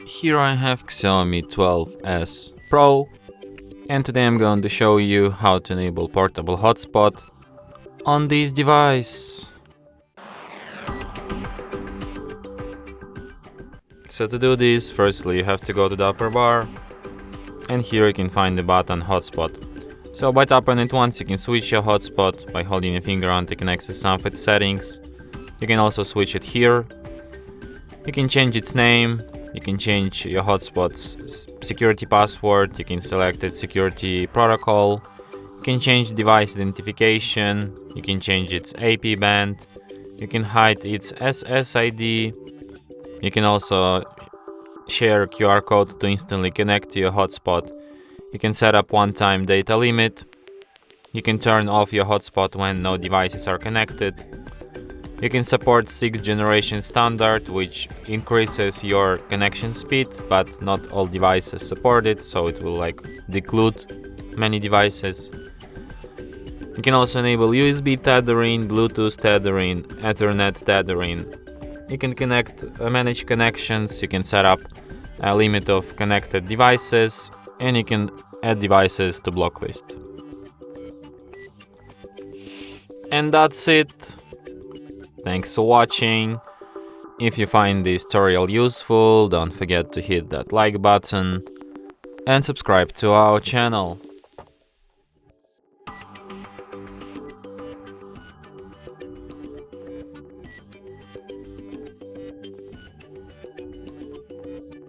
Here I have XIAOMI 12S Pro, and today I'm going to show you how to enable portable hotspot on this device. So to do this, firstly you have to go to the upper bar, and here you can find the button hotspot. So by tapping it once you can switch your hotspot. By holding your finger on it you can access some of its settings. You can also switch it here. You can change its name. You can change your hotspot's security password. You can select its security protocol. You can change device identification. You can change its AP band. You can hide its SSID. You can also share a QR code to instantly connect to your hotspot. You can set up one-time data limit. You can turn off your hotspot when no devices are connected. You can support 6th generation standard, which increases your connection speed, but not all devices support it, so it will declude many devices. You can also enable USB tethering, Bluetooth tethering, Ethernet tethering. You can manage connections. You can set up a limit of connected devices, and you can add devices to block list. And that's it. Thanks for watching. If you find this tutorial useful, don't forget to hit that like button and subscribe to our channel.